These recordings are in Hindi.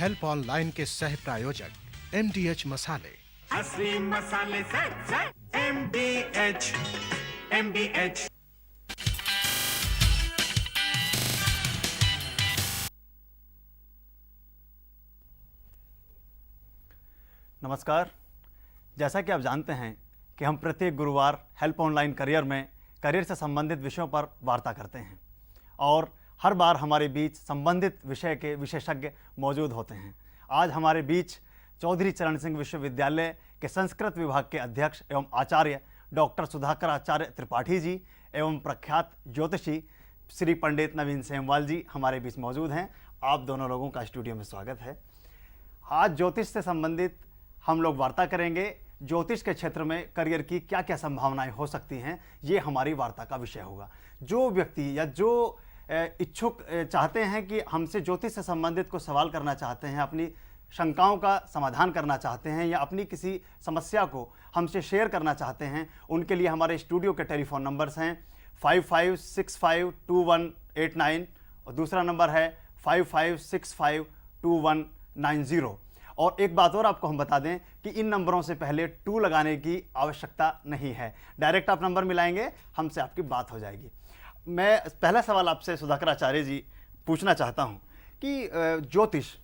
हेल्प ऑनलाइन के सह प्रायोजक MDH मसाले। असली मसाले से MDH। नमस्कार। जैसा कि आप जानते हैं कि हम प्रत्येक गुरुवार हेल्प ऑनलाइन करियर में करियर से संबंधित विषयों पर वार्ता करते हैं और हर बार हमारे बीच संबंधित विषय के विशेषज्ञ मौजूद होते हैं। आज हमारे बीच चौधरी चरण सिंह विश्वविद्यालय के संस्कृत विभाग के अध्यक्ष एवं आचार्य डॉक्टर सुधाकर आचार्य त्रिपाठी जी एवं प्रख्यात ज्योतिषी श्री पंडित नवीन सेमवाल जी हमारे बीच मौजूद हैं। आप दोनों लोगों का स्टूडियो में स्वागत है। आज ज्योतिष से संबंधित हम लोग वार्ता करेंगे। ज्योतिष के क्षेत्र में करियर की क्या क्या संभावनाएं हो सकती हैं, ये हमारी वार्ता का विषय होगा। जो व्यक्ति या जो इच्छुक चाहते हैं कि हमसे ज्योतिष से संबंधित कुछ सवाल करना चाहते हैं, अपनी शंकाओं का समाधान करना चाहते हैं या अपनी किसी समस्या को हमसे शेयर करना चाहते हैं, उनके लिए हमारे स्टूडियो के टेलीफोन नंबर्स हैं 55652189 और दूसरा नंबर है 55652190। और एक बात और आपको हम बता दें कि इन नंबरों से पहले 2 लगाने की आवश्यकता नहीं है। डायरेक्ट आप नंबर मिलाएंगे, हमसे आपकी बात हो जाएगी। मैं पहला सवाल आपसे सुधाकर आचार्य जी पूछना चाहता हूं कि ज्योतिष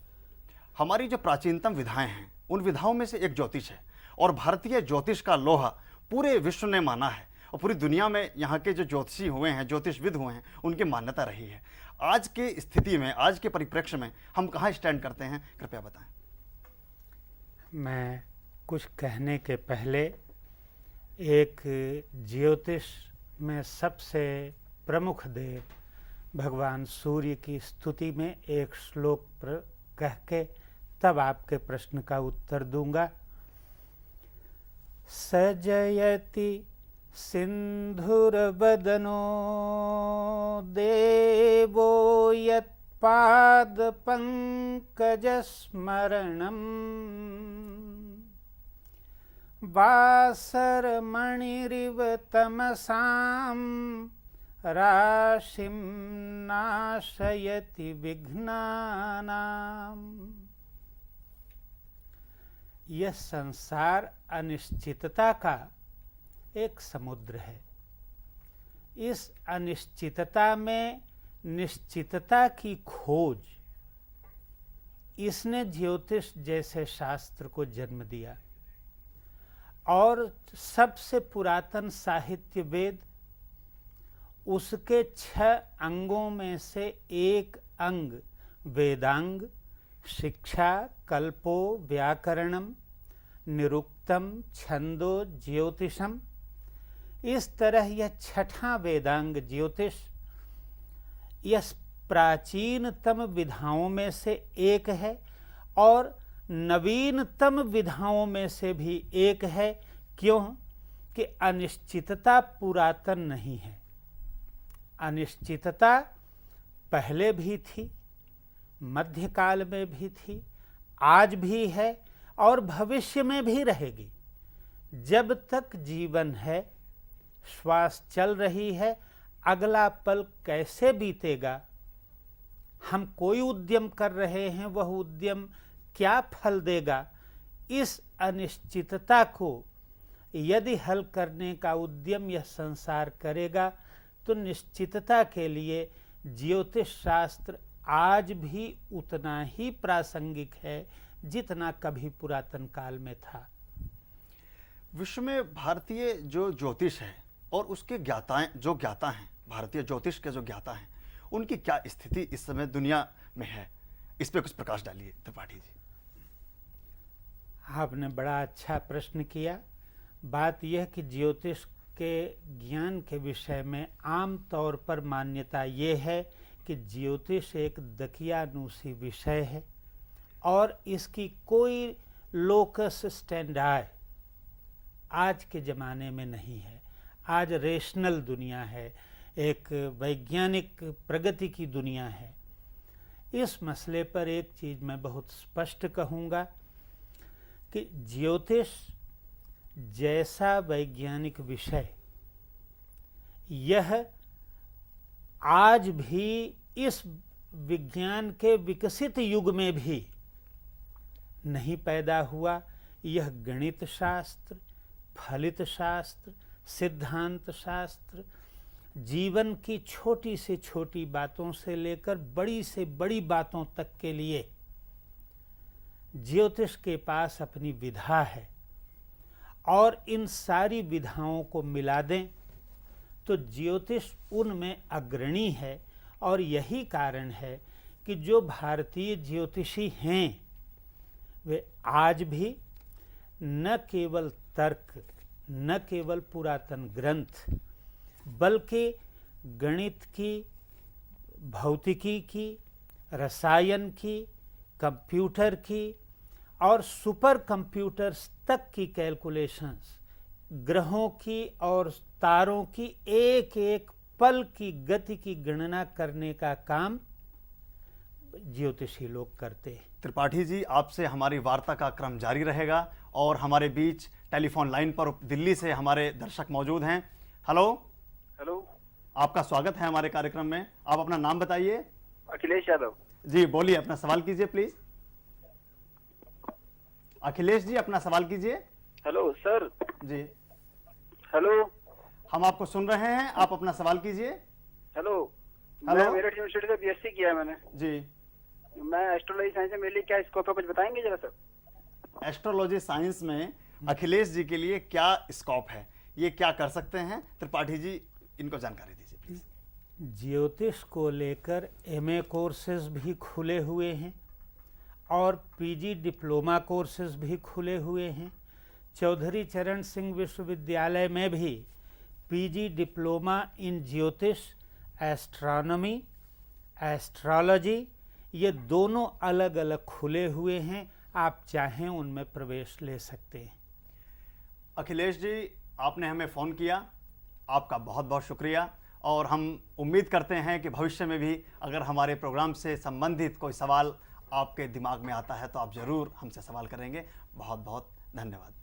हमारी जो प्राचीनतम विधाएं हैं, उन विधाओं में से एक ज्योतिष है और भारतीय ज्योतिष का लोहा पूरे विश्व ने माना है और पूरी दुनिया में यहाँ के जो ज्योतिषी हुए हैं, ज्योतिषविद हुए हैं, उनकी मान्यता रही है। आज की स्थिति में, आज के परिप्रेक्ष्य में हम कहाँ स्टैंड करते हैं, कृपया बताएं। मैं कुछ कहने के पहले एक ज्योतिष में सबसे प्रमुख देव भगवान सूर्य की स्तुति में एक श्लोक कह के तब आपके प्रश्न का उत्तर दूंगा। सजयति सिंधुरवदनो देवो यत्पाद पंकजस्मरणम् वासरमणिरिव तमसां राशिं नाशयति विघ्नानाम्। यह संसार अनिश्चितता का एक समुद्र है। इस अनिश्चितता में निश्चितता की खोज, इसने ज्योतिष जैसे शास्त्र को जन्म दिया और सबसे पुरातन साहित्य वेद, उसके 6 अंगों में से एक अंग वेदांग, शिक्षा, कल्पो, व्याकरणम, निरुक्तम, छंदो, ज्योतिषम, इस तरह यह 6ठा वेदांग ज्योतिष यह प्राचीनतम विधाओं में से एक है और नवीनतम विधाओं में से भी एक है। क्यों कि अनिश्चितता पुरातन नहीं है। अनिश्चितता पहले भी थी, मध्यकाल में भी थी, आज भी है और भविष्य में भी रहेगी। जब तक जीवन है, श्वास चल रही है, अगला पल कैसे बीतेगा, हम कोई उद्यम कर रहे हैं, वह उद्यम क्या फल देगा, इस अनिश्चितता को यदि हल करने का उद्यम यह संसार करेगा तो निश्चितता के लिए ज्योतिष शास्त्र आज भी उतना ही प्रासंगिक है जितना कभी पुरातन काल में था। विश्व में भारतीय जो ज्योतिष है और उसके ज्ञाता हैं, भारतीय ज्योतिष के जो ज्ञाता हैं, उनकी क्या स्थिति इस समय दुनिया में है, इस पे कुछ प्रकाश डालिए त्रिपाठी जी। आपने बड़ा अच्छा प्रश्न किया। बात यह कि ज्योतिष के ज्ञान के विषय में आम तौर पर मान्यता ये है कि ज्योतिष एक दकियानूसी विषय है और इसकी कोई लोकस स्टैंडर्ड आज के ज़माने में नहीं है। आज रेशनल दुनिया है, एक वैज्ञानिक प्रगति की दुनिया है। इस मसले पर एक चीज़ मैं बहुत स्पष्ट कहूँगा कि ज्योतिष जैसा वैज्ञानिक विषय यह आज भी इस विज्ञान के विकसित युग में भी नहीं पैदा हुआ। यह गणित शास्त्र, फलित शास्त्र, सिद्धांत शास्त्र, जीवन की छोटी से छोटी बातों से लेकर बड़ी से बड़ी बातों तक के लिए ज्योतिष के पास अपनी विधा है। और इन सारी विधाओं को मिला दें तो ज्योतिष उनमें अग्रणी है। और यही कारण है कि जो भारतीय ज्योतिषी हैं वे आज भी न केवल तर्क, न केवल पुरातन ग्रंथ, बल्कि गणित की, भौतिकी की, रसायन की, कंप्यूटर की और सुपर कंप्यूटर्स तक की कैलकुलेशंस, ग्रहों की और तारों की एक एक पल की गति की गणना करने का काम ज्योतिषी लोग करते हैं। त्रिपाठी जी, आपसे हमारी वार्ता का क्रम जारी रहेगा और हमारे बीच टेलीफोन लाइन पर दिल्ली से हमारे दर्शक मौजूद हैं। हेलो हेलो, आपका स्वागत है हमारे कार्यक्रम में। आप अपना नाम बताइए। अखिलेश यादव। जी बोलिए, अपना सवाल कीजिए प्लीज। अखिलेश जी, अपना सवाल कीजिए। Hello sir. जी हेलो, हम आपको सुन रहे हैं, आप अपना सवाल कीजिए। हेलो। हेलो। मैं मेरठ यूनिवर्सिटी से बीएससी किया है मैंने। जी, मैं एस्ट्रोलॉजी साइंस में, मेरे लिए क्या स्कोप है, कुछ बताएंगे जरा सर? एस्ट्रोलॉजी साइंस में अखिलेश जी के लिए क्या स्कोप है, ये क्या कर सकते हैं? त्रिपाठी जी, इनको जानकारी दीजिए प्लीज। ज्योतिष को लेकर एमए कोर्सेज भी खुले हुए हैं और पीजी डिप्लोमा कोर्सेज भी खुले हुए हैं। चौधरी चरण सिंह विश्वविद्यालय में भी पीजी डिप्लोमा इन ज्योतिष, एस्ट्रोनॉमी, एस्ट्रोलॉजी, ये दोनों अलग अलग खुले हुए हैं। आप चाहें उनमें प्रवेश ले सकते हैं। अखिलेश जी, आपने हमें फ़ोन किया, आपका बहुत बहुत शुक्रिया। और हम उम्मीद करते हैं कि भविष्य में भी अगर हमारे प्रोग्राम से संबंधित कोई सवाल आपके दिमाग में आता है तो आप ज़रूर हमसे सवाल करेंगे। बहुत बहुत धन्यवाद।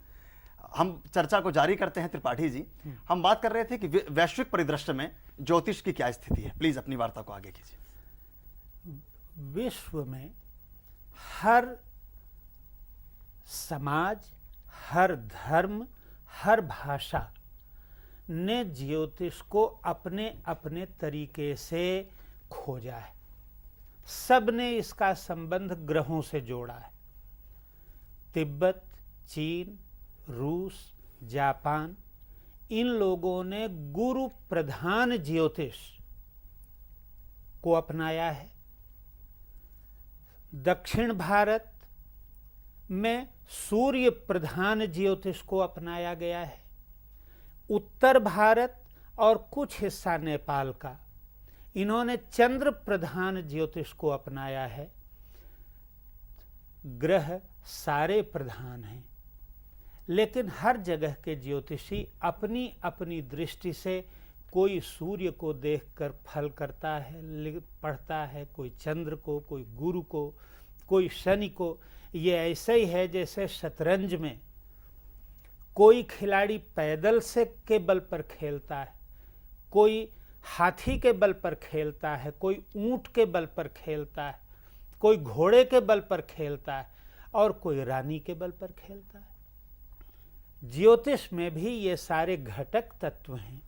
हम चर्चा को जारी करते हैं। त्रिपाठी जी, हम बात कर रहे थे कि वैश्विक परिदृश्य में ज्योतिष की क्या स्थिति है। प्लीज़ अपनी वार्ता को आगे कीजिए। विश्व में हर समाज, हर धर्म, हर भाषा ने ज्योतिष को अपने अपने तरीके से खोजा है। सब ने इसका संबंध ग्रहों से जोड़ा है। तिब्बत, चीन, रूस, जापान, इन लोगों ने गुरु प्रधान ज्योतिष को अपनाया है। दक्षिण भारत में सूर्य प्रधान ज्योतिष को अपनाया गया है। उत्तर भारत और कुछ हिस्सा नेपाल का, इन्होंने चंद्र प्रधान ज्योतिष को अपनाया है। ग्रह सारे प्रधान हैं, लेकिन हर जगह के ज्योतिषी अपनी अपनी दृष्टि से, कोई सूर्य को देखकर फल करता है, पढ़ता है, कोई चंद्र को, कोई गुरु को, कोई शनि को। ये ऐसे ही है जैसे शतरंज में कोई खिलाड़ी पैदल से के बल पर खेलता है, कोई हाथी के बल पर खेलता है, कोई ऊंट के बल पर खेलता है, कोई घोड़े के बल पर खेलता है और कोई रानी के बल पर खेलता है। ज्योतिष में भी ये सारे घटक तत्व हैं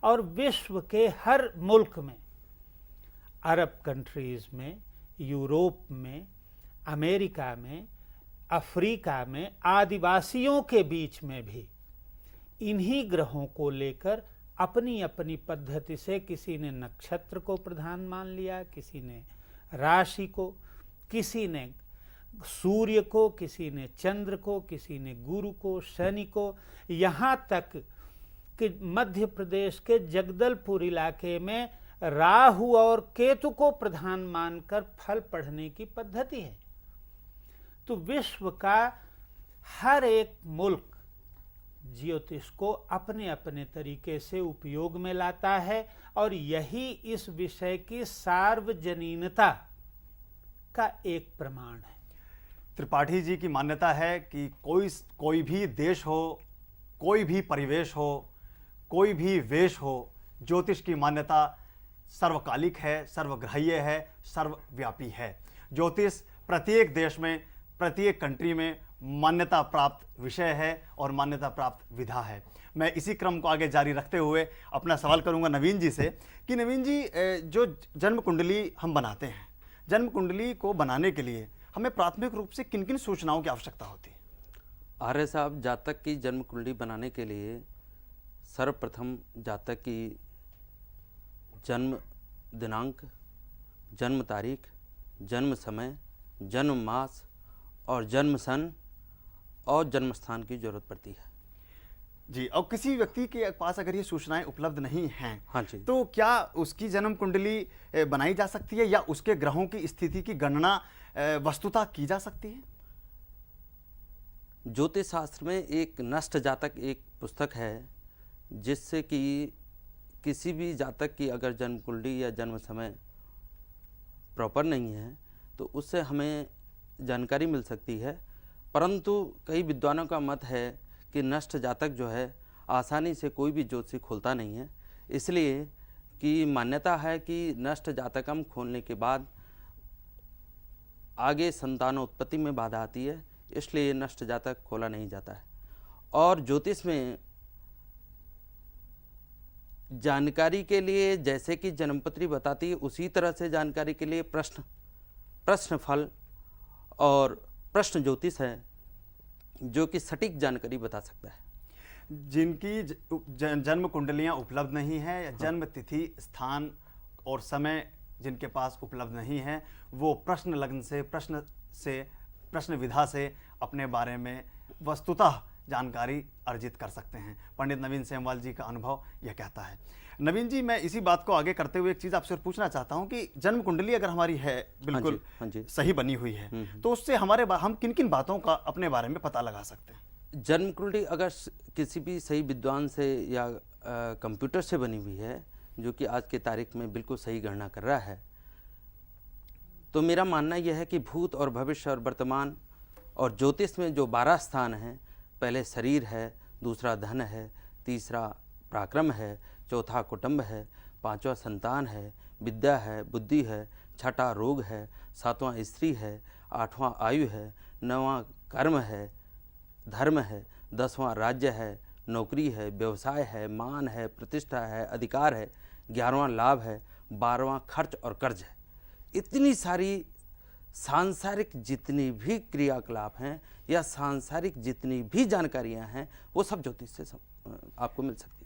और विश्व के हर मुल्क में, अरब कंट्रीज में, यूरोप में, अमेरिका में, अफ्रीका में, आदिवासियों के बीच में भी इन्हीं ग्रहों को लेकर अपनी अपनी पद्धति से, किसी ने नक्षत्र को प्रधान मान लिया, किसी ने राशि को, किसी ने सूर्य को, किसी ने चंद्र को, किसी ने गुरु को, शनि को। यहाँ तक कि मध्य प्रदेश के जगदलपुर इलाके में राहु और केतु को प्रधान मानकर फल पढ़ने की पद्धति है। तो विश्व का हर एक मुल्क ज्योतिष को अपने अपने तरीके से उपयोग में लाता है और यही इस विषय की सार्वजनीनता का एक प्रमाण है। त्रिपाठी जी की मान्यता है कि कोई भी देश हो, कोई भी परिवेश हो, कोई भी वेश हो, ज्योतिष की मान्यता सर्वकालिक है, सर्वग्राह्य है, सर्वव्यापी है। ज्योतिष प्रत्येक देश में, प्रत्येक कंट्री में मान्यता प्राप्त विषय है और मान्यता प्राप्त विधा है। मैं इसी क्रम को आगे जारी रखते हुए अपना सवाल करूंगा नवीन जी से कि नवीन जी, जो जन्म कुंडली हम बनाते हैं, जन्म कुंडली को बनाने के लिए हमें प्राथमिक रूप से किन किन सूचनाओं की आवश्यकता होती है? आर्य साहब, जातक की जन्म कुंडली बनाने के लिए सर्वप्रथम जातक की जन्म दिनांक, जन्म तारीख, जन्म समय, जन्म मास और जन्म सन और जन्म स्थान की जरूरत पड़ती है जी। और किसी व्यक्ति के पास अगर ये सूचनाएं उपलब्ध नहीं हैं, हाँ जी, तो क्या उसकी जन्म कुंडली बनाई जा सकती है या उसके ग्रहों की स्थिति की गणना वस्तुतः की जा सकती है? ज्योतिष शास्त्र में एक नष्ट जातक एक पुस्तक है जिससे कि किसी भी जातक की अगर जन्म कुंडली या जन्म समय प्रॉपर नहीं है तो उससे हमें जानकारी मिल सकती है। परंतु कई विद्वानों का मत है कि नष्ट जातक जो है आसानी से कोई भी ज्योतिषी खोलता नहीं है, इसलिए कि मान्यता है कि नष्ट जातकम खोलने के बाद आगे संतानोत्पत्ति में बाधा आती है, इसलिए नष्ट जातक खोला नहीं जाता है। और ज्योतिष में जानकारी के लिए जैसे कि जन्मपत्री बताती है, उसी तरह से जानकारी के लिए प्रश्न फल और प्रश्न ज्योतिष है जो कि सटीक जानकारी बता सकता है। जिनकी जन्म कुंडलियां उपलब्ध नहीं है या जन्म तिथि, स्थान और समय जिनके पास उपलब्ध नहीं है, वो प्रश्न लग्न से प्रश्न विधा से अपने बारे में वस्तुतः जानकारी अर्जित कर सकते हैं। पंडित नवीन सेमवाल जी का अनुभव यह कहता है। नवीन जी, मैं इसी बात को आगे करते हुए एक चीज़ आपसे पूछना चाहता हूं कि जन्म कुंडली अगर हमारी है बिल्कुल हाँ जी, सही बनी हुई है, तो उससे हम किन किन बातों का अपने बारे में पता लगा सकते हैं? जन्म कुंडली अगर किसी भी सही विद्वान से या कंप्यूटर से बनी हुई है, जो कि आज के तारीख में बिल्कुल सही गणना कर रहा है, तो मेरा मानना यह है कि भूत और भविष्य और वर्तमान और ज्योतिष में जो 12 स्थान हैं, पहले शरीर है, दूसरा धन है, तीसरा पराक्रम है, चौथा कुटुंब है, पांचवा संतान है, विद्या है, बुद्धि है, छठा रोग है, सातवां स्त्री है, आठवां आयु है, नौवां कर्म है, धर्म है, 10वां राज्य है, नौकरी है, व्यवसाय है, मान है, प्रतिष्ठा है, अधिकार है, 11वां लाभ है, 12वां खर्च और कर्ज है। इतनी सारी सांसारिक जितनी भी क्रियाकलाप हैं या सांसारिक जितनी भी जानकारियां हैं, वो सब ज्योतिष से आपको मिल सकती है।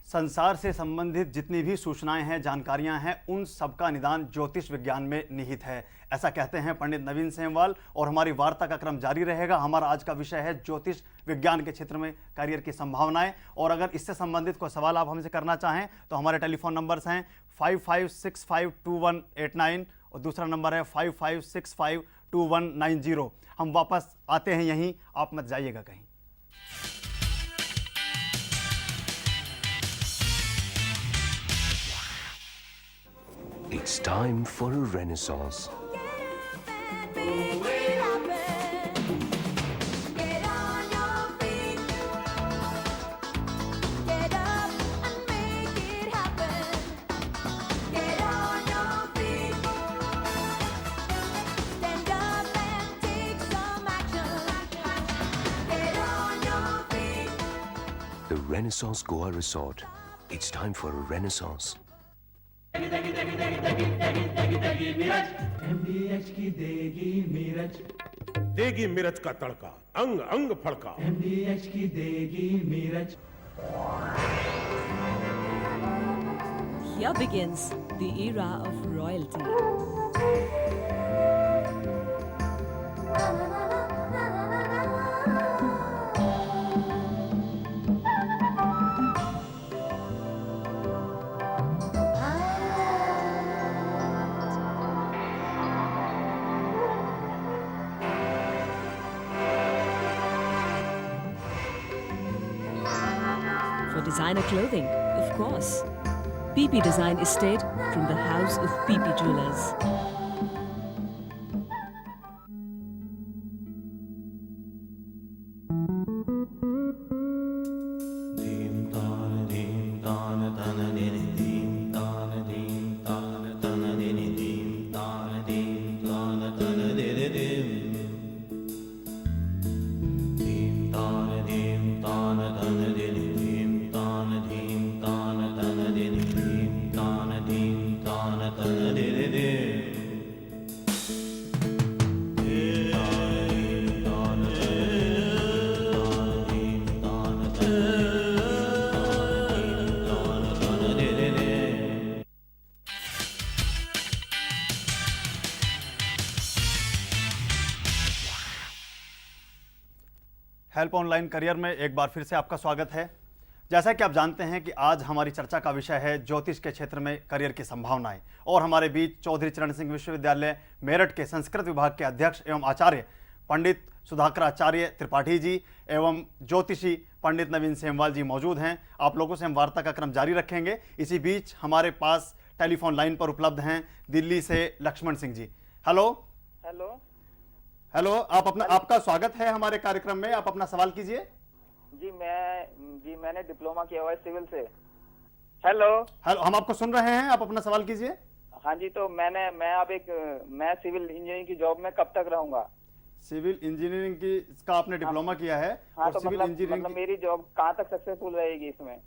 संसार से संबंधित जितनी भी सूचनाएं हैं, जानकारियां हैं, उन सबका निदान ज्योतिष विज्ञान में निहित है, ऐसा कहते हैं पंडित नवीन सेमवाल। और हमारी वार्ता का क्रम जारी रहेगा। हमारा आज का विषय है ज्योतिष विज्ञान के क्षेत्र में करियर की संभावनाएं। और अगर इससे संबंधित कोई सवाल आप हमसे करना चाहें तो हमारे टेलीफोन नंबर्स हैं 55652189 और दूसरा नंबर है 55652190। हम वापस आते हैं यहीं, आप मत जाइएगा कहीं। It's time for a renaissance. The Renaissance Goa Resort. It's time for a renaissance. MDH की देगी मीरज, देगी मिर्च का तड़का, अंग अंग फड़का। MDH की देगी Miraj. Here begins the era of royalty. For designer clothing, of course. PP Design Estate from the house of PP Jewelers. Help online career में एक बार फिर से आपका स्वागत है। जैसा कि आप जानते हैं कि आज हमारी चर्चा का विषय है ज्योतिष के क्षेत्र में करियर की संभावनाएं, और हमारे बीच चौधरी चरण सिंह विश्वविद्यालय मेरठ के संस्कृत विभाग के अध्यक्ष एवं आचार्य पंडित सुधाकर आचार्य त्रिपाठी जी एवं ज्योतिषी पंडित नवीन सेमवाल जी मौजूद हैं। आप लोगों से हम वार्ता का क्रम जारी रखेंगे। इसी बीच हमारे पास टेलीफोन लाइन पर उपलब्ध हैं दिल्ली से Lakshman Singh ji. Hello hello hello, आपका स्वागत है हमारे कार्यक्रम में। आप अपना सवाल कीजिए। मैंने डिप्लोमा किया हुआ है सिविल से। हेलो हेलो, हम आपको सुन रहे हैं, आप अपना सवाल कीजिए। हाँ जी, तो मैं सिविल इंजीनियरिंग की जॉब में कब तक रहूंगा? सिविल इंजीनियरिंग की का आपने डिप्लोमा किया है। हाँ, और तो सिविल इंजीनियरिंग मतलब मेरी जॉब कहाँ तक सक्सेसफुल रहेगी इसमें?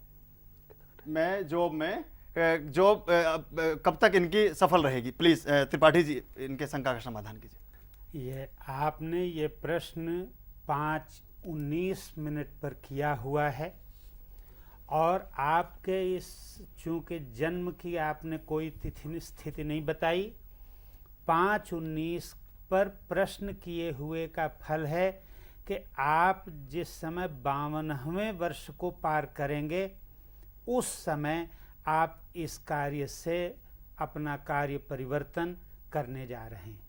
में जॉब कब तक इनकी सफल रहेगी? प्लीज त्रिपाठी जी इनके शंका का समाधान कीजिए। ये आपने ये प्रश्न 5:19 पर किया हुआ है, और आपके इस चूंकि जन्म की आपने कोई तिथि स्थिति नहीं बताई, 5:19 पर प्रश्न किए हुए का फल है कि आप जिस समय 52वें वर्ष को पार करेंगे उस समय आप इस कार्य से अपना कार्य परिवर्तन करने जा रहे हैं।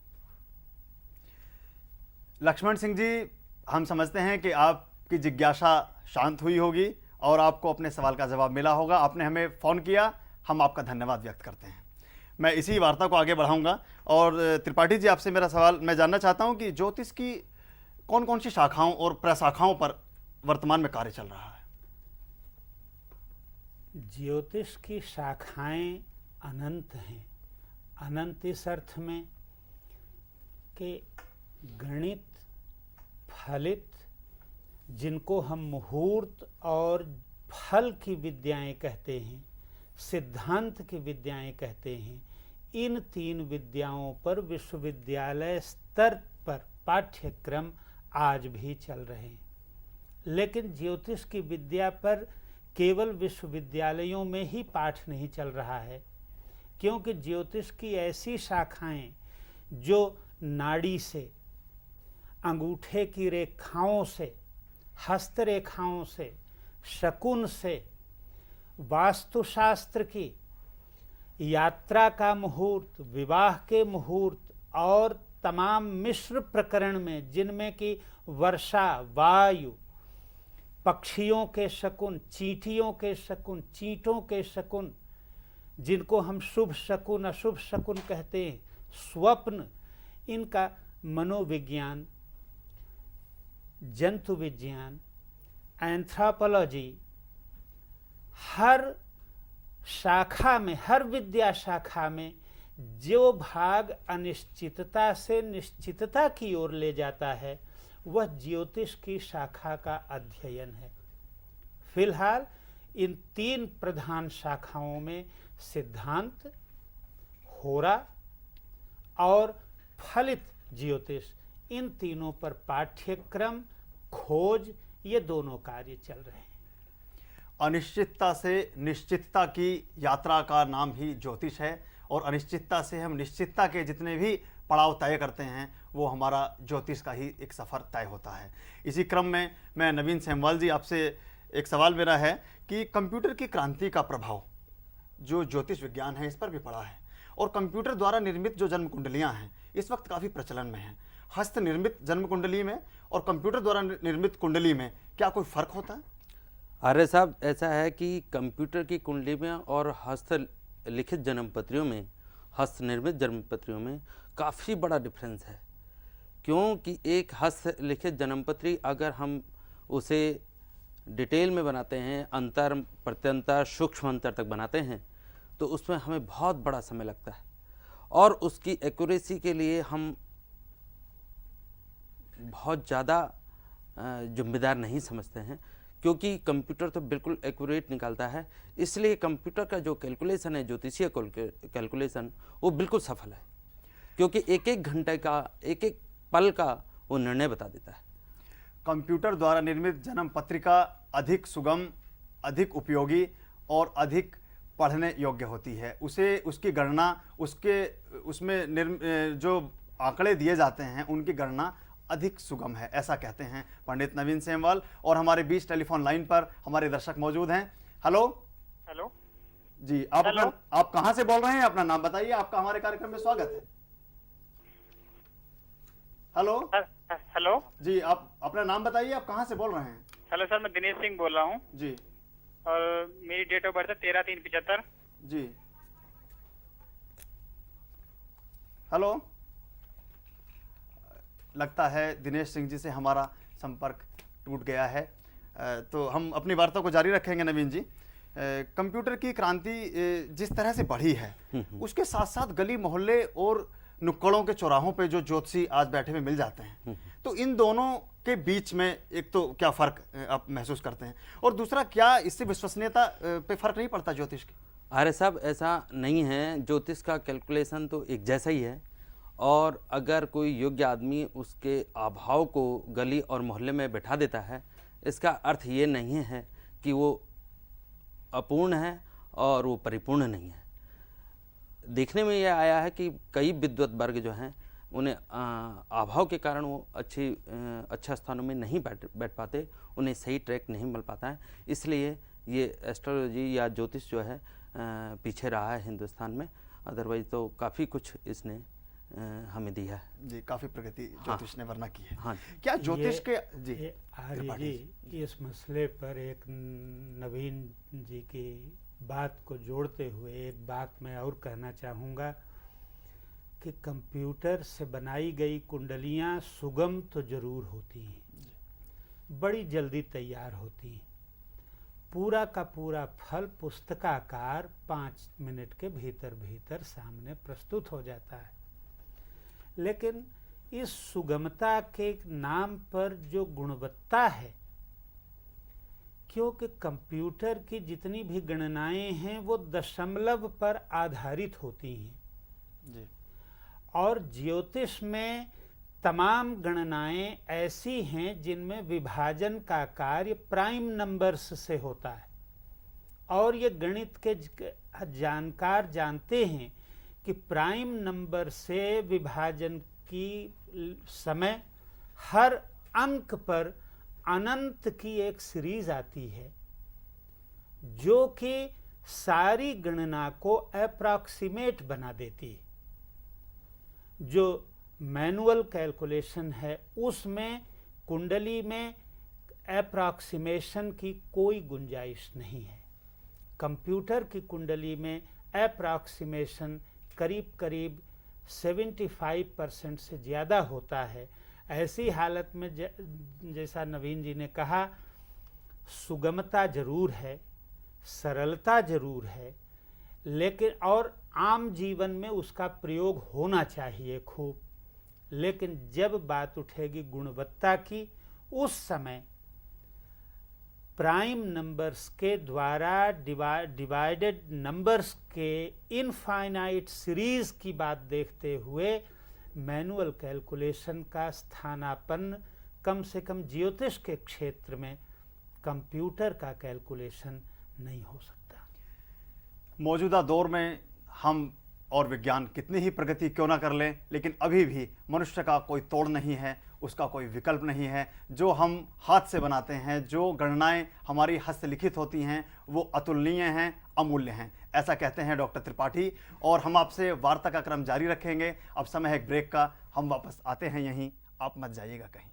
लक्ष्मण सिंह जी, हम समझते हैं कि आपकी जिज्ञासा शांत हुई होगी और आपको अपने सवाल का जवाब मिला होगा। आपने हमें फ़ोन किया, हम आपका धन्यवाद व्यक्त करते हैं। मैं इसी वार्ता को आगे बढ़ाऊंगा। और त्रिपाठी जी, आपसे मेरा सवाल, मैं जानना चाहता हूं कि ज्योतिष की कौन कौन सी शाखाओं और प्रशाखाओं पर वर्तमान में कार्य चल रहा है? ज्योतिष की शाखाएं अनंत हैं। अनंत इस अर्थ में कि गणित, फलित, जिनको हम मुहूर्त और फल की विद्याएं कहते हैं, सिद्धांत की विद्याएं कहते हैं, इन 3 विद्याओं पर विश्वविद्यालय स्तर पर पाठ्यक्रम आज भी चल रहे हैं। लेकिन ज्योतिष की विद्या पर केवल विश्वविद्यालयों में ही पाठ नहीं चल रहा है, क्योंकि ज्योतिष की ऐसी शाखाएं जो नाड़ी से, अंगूठे की रेखाओं से, हस्तरेखाओं से, शकुन से, वास्तुशास्त्र की, यात्रा का मुहूर्त, विवाह के मुहूर्त और तमाम मिश्र प्रकरण में, जिनमें कि वर्षा, वायु, पक्षियों के शकुन, चींटियों के शकुन, चींटों के शकुन, जिनको हम शुभ शकुन, अशुभ शकुन कहते हैं, स्वप्न, इनका मनोविज्ञान, जंतु विज्ञान, एंथ्रोपोलॉजी, हर शाखा में, हर विद्या शाखा में जो भाग अनिश्चितता से निश्चितता की ओर ले जाता है वह ज्योतिष की शाखा का अध्ययन है। फिलहाल इन 3 प्रधान शाखाओं में सिद्धांत, होरा और फलित ज्योतिष, इन तीनों पर पाठ्यक्रम, खोज, ये दोनों कार्य चल रहे हैं। अनिश्चितता से निश्चितता की यात्रा का नाम ही ज्योतिष है, और अनिश्चितता से हम निश्चितता के जितने भी पड़ाव तय करते हैं वो हमारा ज्योतिष का ही एक सफ़र तय होता है। इसी क्रम में मैं नवीन सेमवाल जी, आपसे एक सवाल मेरा है कि कंप्यूटर की क्रांति का प्रभाव जो ज्योतिष विज्ञान है इस पर भी पड़ा है, और कंप्यूटर द्वारा निर्मित जो जन्म कुंडलियाँ हैं इस वक्त काफ़ी प्रचलन में हैं। हस्त निर्मित जन्म कुंडली में और कंप्यूटर द्वारा निर्मित कुंडली में क्या कोई फ़र्क होता है? आर्य साहब, ऐसा है कि कंप्यूटर की कुंडली में और हस्त लिखित जन्मपत्रियों में, हस्त निर्मित जन्मपत्रियों में काफ़ी बड़ा डिफरेंस है। क्योंकि एक हस्त लिखित जन्मपत्री अगर हम उसे डिटेल में बनाते हैं, अंतर प्रत्यंतर सूक्ष्म अंतर तक बनाते हैं, तो उसमें हमें बहुत बड़ा समय लगता है, और उसकी एक्यूरेसी के लिए हम बहुत ज़्यादा जिम्मेदार नहीं समझते हैं, क्योंकि कंप्यूटर तो बिल्कुल एक्यूरेट निकालता है, इसलिए कंप्यूटर का जो कैलकुलेशन है, ज्योतिषीय कैलकुलेशन, वो बिल्कुल सफल है, क्योंकि एक एक घंटे का, एक एक पल का वो निर्णय बता देता है। कंप्यूटर द्वारा निर्मित जन्म पत्रिका अधिक सुगम, अधिक उपयोगी और अधिक पढ़ने योग्य होती है। उसे उसकी गणना, उसमें जो आंकड़े दिए जाते हैं उनकी गणना अधिक सुगम है, ऐसा कहते हैं पंडित नवीन सेमवाल। और हमारे बीच टेलीफोन लाइन पर हमारे दर्शक मौजूद हैं। हेलो हेलो जी, आप कहां से बोल रहे हैं? अपना नाम बताइए, आपका हमारे कार्यक्रम में स्वागत है। हेलो हेलो जी, आप अपना नाम बताइए, आप कहां से बोल रहे हैं? हेलो सर, मैं दिनेश सिंह बोल रहा हूँ जी और मेरी डेट ऑफ बर्थ है 13/3/75। जी। हेलो, लगता है दिनेश सिंह जी से हमारा संपर्क टूट गया है। तो हम अपनी वार्ता को जारी रखेंगे। नवीन जी, कंप्यूटर की क्रांति जिस तरह से बढ़ी है, उसके साथ साथ गली मोहल्ले और नुक्कड़ों के चौराहों पे जो ज्योतिषी आज बैठे हुए मिल जाते हैं, तो इन दोनों के बीच में एक तो क्या फर्क आप महसूस करते हैं, और दूसरा क्या इससे विश्वसनीयता पे फर्क नहीं पड़ता ज्योतिष की? अरे साहब, ऐसा नहीं है, ज्योतिष का कैलकुलेशन तो एक जैसा ही है, और अगर कोई योग्य आदमी उसके अभाव को गली और मोहल्ले में बैठा देता है, इसका अर्थ ये नहीं है कि वो अपूर्ण है और वो परिपूर्ण नहीं है। देखने में यह आया है कि कई विद्वत वर्ग जो हैं, उन्हें अभाव के कारण वो अच्छे स्थानों में नहीं बैठ पाते, उन्हें सही ट्रैक नहीं मिल पाता है, इसलिए ये एस्ट्रोलॉजी या ज्योतिष जो है पीछे रहा है हिंदुस्तान में। अदरवाइज तो काफ़ी कुछ इसने हमें दिया है जी, काफ़ी प्रगति ज्योतिष ने वरना की है। हाँ, क्या ज्योतिष के आर्य जी, इस मसले पर एक नवीन जी की बात को जोड़ते हुए एक बात मैं और कहना चाहूँगा कि कंप्यूटर से बनाई गई कुंडलियाँ सुगम तो जरूर होती हैं, बड़ी जल्दी तैयार होती हैं, पूरा का पूरा फल पुस्तकाकार 5 मिनट के भीतर भीतर सामने प्रस्तुत हो जाता है। लेकिन इस सुगमता के नाम पर जो गुणवत्ता है, क्योंकि कंप्यूटर की जितनी भी गणनाएं हैं वो दशमलव पर आधारित होती हैं जी, और ज्योतिष में तमाम गणनाएं ऐसी हैं जिनमें विभाजन का कार्य प्राइम नंबर्स से होता है, और ये गणित के जानकार जानते हैं कि प्राइम नंबर से विभाजन की समय हर अंक पर अनंत की एक सीरीज आती है, जो कि सारी गणना को अप्रॉक्सीमेट बना देती है। जो मैनुअल कैलकुलेशन है उसमें कुंडली में अप्रॉक्सीमेशन की कोई गुंजाइश नहीं है। कंप्यूटर की कुंडली में अप्रॉक्सीमेशन करीब करीब 75% से ज़्यादा होता है। ऐसी हालत में जैसा नवीन जी ने कहा, सुगमता जरूर है, सरलता जरूर है, लेकिन और आम जीवन में उसका प्रयोग होना चाहिए खूब। लेकिन जब बात उठेगी गुणवत्ता की, उस समय प्राइम नंबर्स के द्वारा डिवाइडेड नंबर्स के इनफाइनाइट सीरीज की बात देखते हुए मैनुअल कैलकुलेशन का स्थानापन्न कम से कम ज्योतिष के क्षेत्र में कंप्यूटर का कैलकुलेशन नहीं हो सकता। मौजूदा दौर में हम और विज्ञान कितनी ही प्रगति क्यों ना कर लें, लेकिन अभी भी मनुष्य का कोई तोड़ नहीं है, उसका कोई विकल्प नहीं है। जो हम हाथ से बनाते हैं, जो गणनाएं हमारी हस्तलिखित होती हैं, वो अतुलनीय हैं, अमूल्य हैं, ऐसा कहते हैं डॉक्टर त्रिपाठी। और हम आपसे वार्ता का क्रम जारी रखेंगे। अब समय है एक ब्रेक का, हम वापस आते हैं यहीं, आप मत जाइएगा कहीं।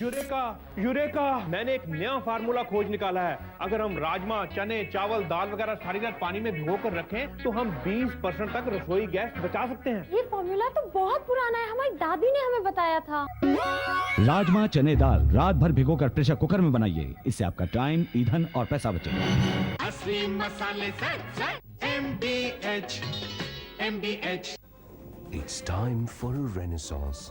यूरेका यूरेका, मैंने एक नया फार्मूला खोज निकाला है। अगर हम राजमा, चने, चावल, दाल वगैरह सारी रात पानी में भिगोकर रखें तो हम 20% तक रसोई गैस बचा सकते हैं। ये फॉर्मूला तो बहुत पुराना है, हमारी दादी ने हमें बताया था। राजमा, चने, दाल रात भर भिगोकर प्रेशर कुकर में बनाइए, इससे आपका टाइम, ईंधन और पैसा बचेगा। असली मसाले से MDH It's time for a renaissance.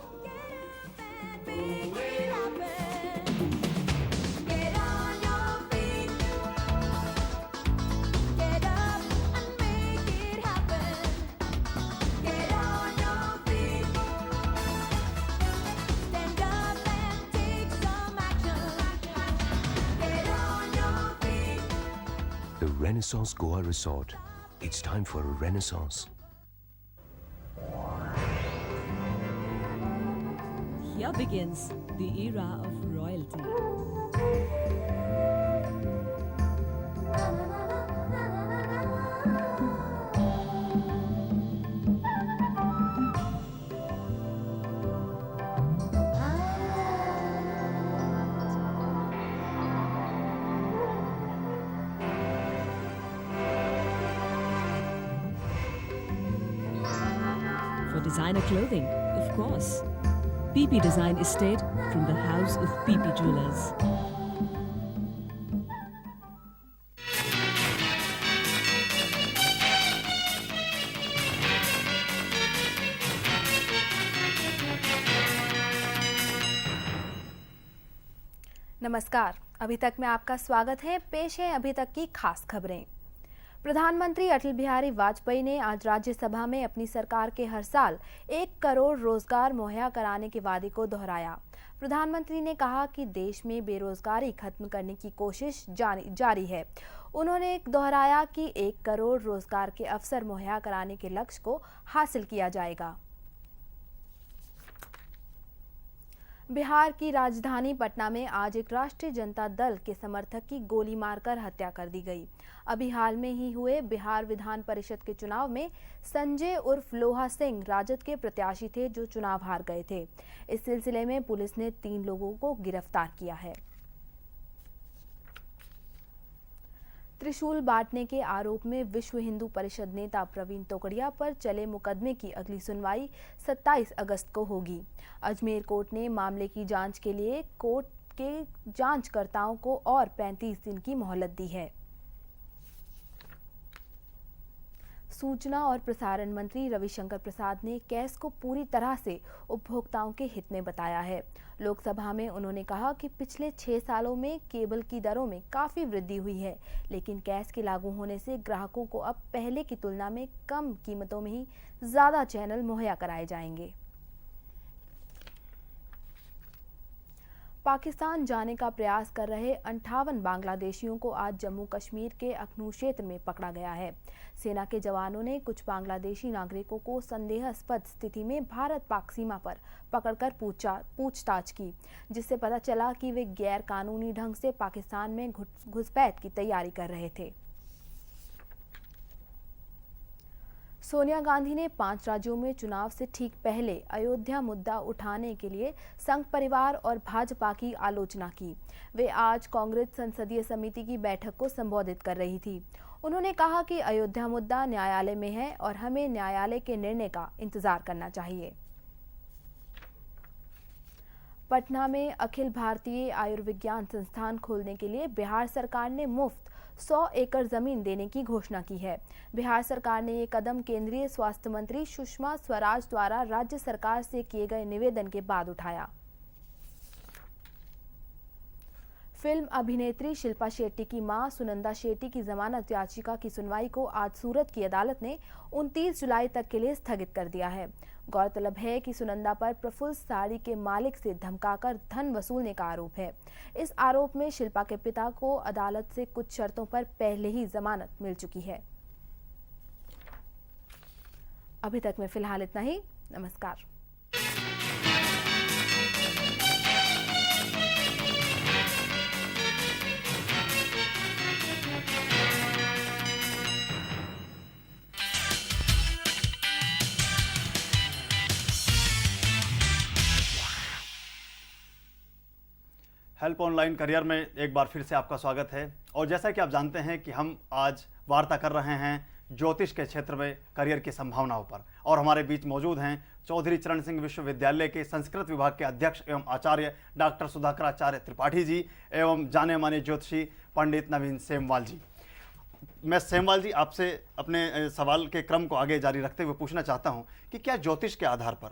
The Renaissance Goa Resort. It's time for a renaissance. Here begins the era of royalty. For designer clothing, of course. PP Design Estate from the house of PP Jewelers. नमस्कार, अभी तक में आपका स्वागत है। पेश है अभी तक की खास खबरें। प्रधानमंत्री अटल बिहारी वाजपेयी ने आज राज्यसभा में अपनी सरकार के हर साल 1 करोड़ रोजगार मुहैया कराने के वादे को दोहराया। प्रधानमंत्री ने कहा कि देश में बेरोजगारी खत्म करने की कोशिश जारी है। उन्होंने दोहराया कि 1 करोड़ रोजगार के अवसर मुहैया कराने के लक्ष्य को हासिल किया जाएगा। बिहार की राजधानी पटना में आज एक राष्ट्रीय जनता दल के समर्थक की गोली मारकर हत्या कर दी गई। अभी हाल में ही हुए बिहार विधान परिषद के चुनाव में संजय उर्फ लोहा सिंह राजद के प्रत्याशी थे जो चुनाव हार गए थे। इस सिलसिले में पुलिस ने 3 लोगों को गिरफ्तार किया है। त्रिशूल बांटने के आरोप में विश्व हिंदू परिषद नेता प्रवीण तोगड़िया पर चले मुकदमे की अगली सुनवाई 27 अगस्त को होगी। अजमेर कोर्ट ने मामले की जांच के लिए कोर्ट के जांचकर्ताओं को और 35 दिन की मोहलत दी है। सूचना और प्रसारण मंत्री रविशंकर प्रसाद ने कैश को पूरी तरह से उपभोक्ताओं के हित में बताया है। लोकसभा में उन्होंने कहा कि पिछले 6 सालों में केबल की दरों में काफी वृद्धि हुई है, लेकिन कैश के लागू होने से ग्राहकों को अब पहले की तुलना में कम कीमतों में ही ज्यादा चैनल मुहैया कराए जाएंगे। पाकिस्तान जाने का प्रयास कर रहे 58 बांग्लादेशियों को आज जम्मू कश्मीर के अखनूर क्षेत्र में पकड़ा गया है। सेना के जवानों ने कुछ बांग्लादेशी नागरिकों को संदेहास्पद स्थिति में भारत पाक सीमा पर पकड़कर पूछताछ की, जिससे पता चला कि वे गैर कानूनी ढंग से पाकिस्तान में घुसपैठ की तैयारी कर रहे थे। सोनिया गांधी ने 5 राज्यों में चुनाव से ठीक पहले अयोध्या मुद्दा उठाने के लिए संघ परिवार और भाजपा की आलोचना की। वे आज कांग्रेस संसदीय समिति की बैठक को संबोधित कर रही थी। उन्होंने कहा कि अयोध्या मुद्दा न्यायालय में है और हमें न्यायालय के निर्णय का इंतजार करना चाहिए। पटना में अखिल भारतीय आयुर्विज्ञान संस्थान खोलने के लिए बिहार सरकार ने मुफ्त 100 एकड़ जमीन देने की घोषणा की है। बिहार सरकार ने ये कदम केंद्रीय स्वास्थ्य मंत्री सुषमा स्वराज द्वारा राज्य सरकार से किए गए निवेदन के बाद उठाया। फिल्म अभिनेत्री शिल्पा शेट्टी की मां सुनंदा शेट्टी की जमानत याचिका की सुनवाई को आज सूरत की अदालत ने 29 जुलाई तक के लिए स्थगित कर दिया है। गौरतलब है कि सुनंदा पर प्रफुल्ल साड़ी के मालिक से धमकाकर धन वसूलने का आरोप है। इस आरोप में शिल्पा के पिता को अदालत से कुछ शर्तों पर पहले ही जमानत मिल चुकी है। अभी तक में फिलहाल इतना ही। नमस्कार। हेल्प ऑनलाइन करियर में एक बार फिर से आपका स्वागत है। और जैसा कि आप जानते हैं कि हम आज वार्ता कर रहे हैं ज्योतिष के क्षेत्र में करियर की संभावनाओं पर, और हमारे बीच मौजूद हैं चौधरी चरण सिंह विश्वविद्यालय के संस्कृत विभाग के अध्यक्ष एवं आचार्य डॉक्टर सुधाकराचार्य त्रिपाठी जी एवं जाने माने ज्योतिषी पंडित नवीन सेमवाल जी। मैं सेमवाल जी आपसे अपने सवाल के क्रम को आगे जारी रखते हुए पूछना चाहता हूं कि क्या ज्योतिष के आधार पर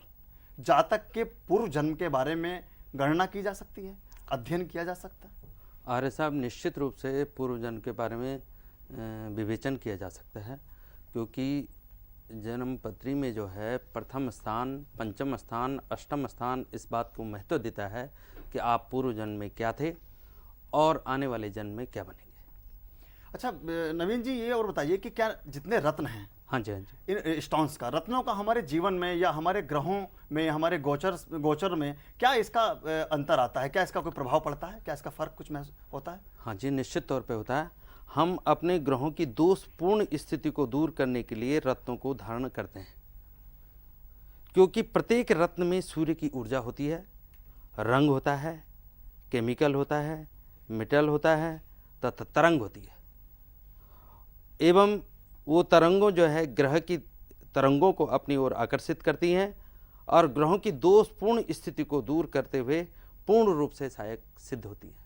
जातक के पूर्व जन्म के बारे में गणना की जा सकती है, अध्ययन किया जा सकता है? आर्य साहब, निश्चित रूप से पूर्व जन्म के बारे में विवेचन किया जा सकता है, क्योंकि जन्म पत्री में जो है प्रथम स्थान, पंचम स्थान, अष्टम स्थान इस बात को महत्व देता है कि आप पूर्व जन्म में क्या थे और आने वाले जन्म में क्या बनेंगे। अच्छा नवीन जी, ये और बताइए कि क्या जितने रत्न हैं, हाँ जी, हाँ जी, इन स्टोन्स का, रत्नों का हमारे जीवन में या हमारे ग्रहों में, हमारे गोचर में क्या इसका अंतर आता है? क्या इसका कोई प्रभाव पड़ता है? क्या इसका फर्क कुछ महसूस होता है? हाँ जी, निश्चित तौर पे होता है। हम अपने ग्रहों की दोषपूर्ण स्थिति को दूर करने के लिए रत्नों को धारण करते हैं, क्योंकि प्रत्येक रत्न में सूर्य की ऊर्जा होती है, रंग होता है, केमिकल होता है, मेटल होता है तथा तरंग होती है, एवं वो तरंगों जो है ग्रह की तरंगों को अपनी ओर आकर्षित करती हैं और ग्रहों की दोषपूर्ण स्थिति को दूर करते हुए पूर्ण रूप से सहायक सिद्ध होती है।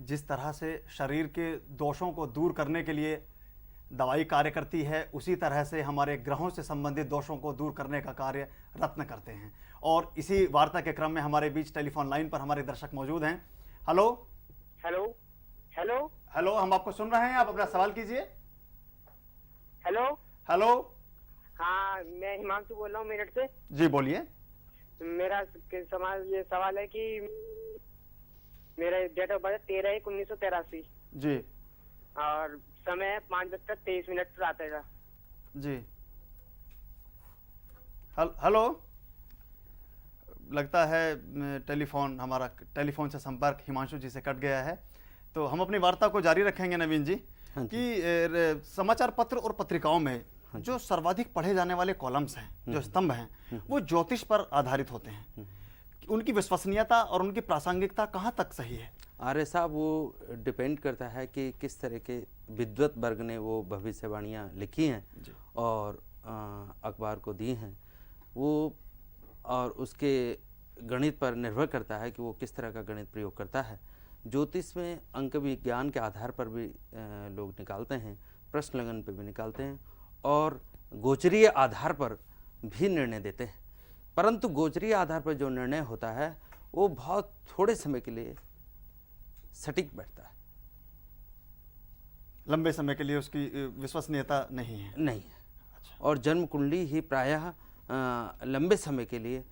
जिस तरह से शरीर के दोषों को दूर करने के लिए दवाई कार्य करती है, उसी तरह से हमारे ग्रहों से संबंधित दोषों को दूर करने का कार्य रत्न करते हैं। और इसी वार्ता के क्रम में हमारे बीच टेलीफोन लाइन पर हमारे दर्शक मौजूद हैं। हेलो हेलो हेलो हेलो, हम आपको सुन रहे हैं, आप अपना सवाल कीजिए। हेलो हेलो, हाँ, मैं हिमांशु बोल रहा हूँ मेरठ से। जी बोलिए। मेरा ये सवाल है कि मेरा डेट ऑफ बर्थ 13/1/1983 जी, और समय 5:23 रात का। जी। हेलो, लगता है टेलीफोन से संपर्क हिमांशु जी से कट गया है, तो हम अपनी वार्ता को जारी रखेंगे नवीन जी। हाँ कि समाचार पत्र और पत्रिकाओं में जो सर्वाधिक पढ़े जाने वाले कॉलम्स हैं, जो स्तंभ हैं, वो ज्योतिष पर आधारित होते हैं। उनकी विश्वसनीयता और उनकी प्रासंगिकता कहाँ तक सही है? आर्य साहब, वो डिपेंड करता है कि किस तरह के विद्वत वर्ग ने वो भविष्यवाणियाँ लिखी हैं और अखबार को दी हैं, वो और उसके गणित पर निर्भर करता है कि वो किस तरह का गणित प्रयोग करता है। ज्योतिष में अंक विज्ञान के आधार पर भी लोग निकालते हैं, प्रश्न लगन पर भी निकालते हैं और गोचरीय आधार पर भी निर्णय देते हैं, परंतु गोचरीय आधार पर जो निर्णय होता है वो बहुत थोड़े समय के लिए सटीक बैठता है, लंबे समय के लिए उसकी विश्वसनीयता नहीं है। नहीं है। अच्छा। और जन्म कुंडली ही प्रायः लंबे समय के लिए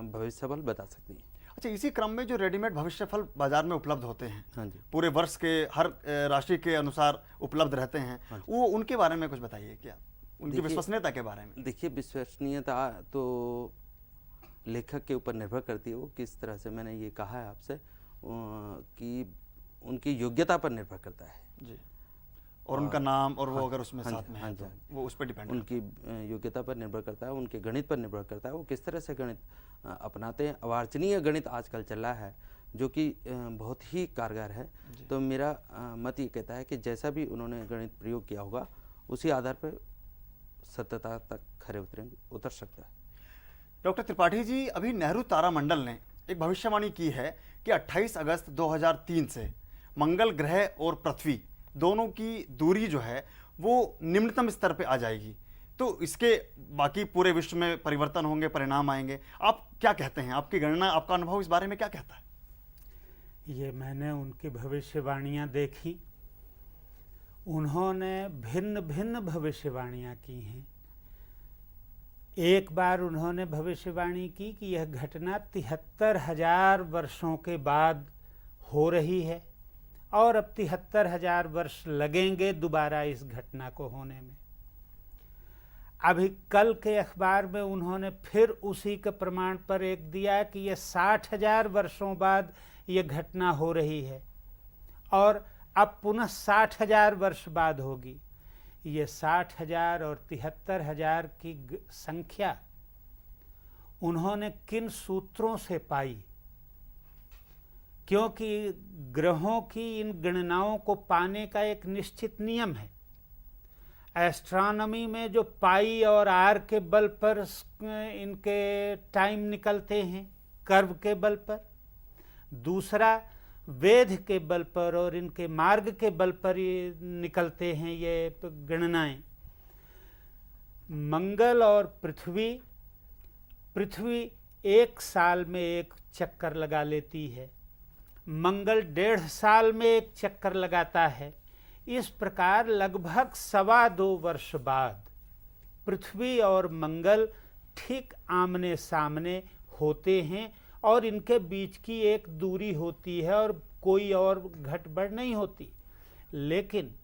भविष्यफल बता सकती है। अच्छा, इसी क्रम में जो रेडीमेड भविष्यफल बाजार में उपलब्ध होते हैं, हाँ जी, पूरे वर्ष के हर राशि के अनुसार उपलब्ध रहते हैं, हाँ, वो उनके बारे में कुछ बताइए, क्या उनकी विश्वसनीयता के बारे में? देखिए, विश्वसनीयता तो लेखक के ऊपर निर्भर करती है, वो किस तरह से, मैंने ये कहा है आपसे कि उनकी योग्यता पर निर्भर करता है जी, और उनका नाम और वो हाँ, अगर उसमें साथ में है तो वो उस पर डिपेंड, उनकी योग्यता पर निर्भर करता है, उनके गणित पर निर्भर करता है, वो किस तरह से गणित अपनाते हैं। अवांछनीय गणित आजकल चल रहा है जो कि बहुत ही कारगर है, तो मेरा मत ये कहता है कि जैसा भी उन्होंने गणित प्रयोग किया होगा उसी आधार पर सत्यता तक खरे उतर सकता है। डॉक्टर त्रिपाठी जी, अभी नेहरू तारामंडल ने एक भविष्यवाणी की है कि 28 अगस्त 2003 से मंगल ग्रह और पृथ्वी दोनों की दूरी जो है वो निम्नतम स्तर पे आ जाएगी, तो इसके बाकी पूरे विश्व में परिवर्तन होंगे, परिणाम आएंगे। आप क्या कहते हैं? आपकी गणना, आपका अनुभव इस बारे में क्या कहता है? ये मैंने उनकी भविष्यवाणियाँ देखी, उन्होंने भिन्न भिन्न भविष्यवाणियाँ की हैं। एक बार उन्होंने भविष्यवाणी की कि यह घटना 73,000 वर्षों के बाद हो रही है और अब 73,000 वर्ष लगेंगे दोबारा इस घटना को होने में। अभी कल के अखबार में उन्होंने फिर उसी के प्रमाण पर एक दिया कि यह 60,000 वर्षों बाद यह घटना हो रही है और अब पुनः 60,000 वर्ष बाद होगी। ये 60,000 और 73,000 की संख्या उन्होंने किन सूत्रों से पाई? क्योंकि ग्रहों की इन गणनाओं को पाने का एक निश्चित नियम है। एस्ट्रोनॉमी में जो पाई और आर के बल पर इनके टाइम निकलते हैं, कर्व के बल पर। दूसरा, वेद के बल पर और इनके मार्ग के बल पर ये निकलते हैं ये गणनाएं। मंगल और पृथ्वी एक साल में एक चक्कर लगा लेती है, मंगल 1.5 साल में एक चक्कर लगाता है। इस प्रकार लगभग 2.25 वर्ष बाद पृथ्वी और मंगल ठीक आमने सामने होते हैं और इनके बीच की एक दूरी होती है और कोई और घट-बढ़ नहीं होती। लेकिन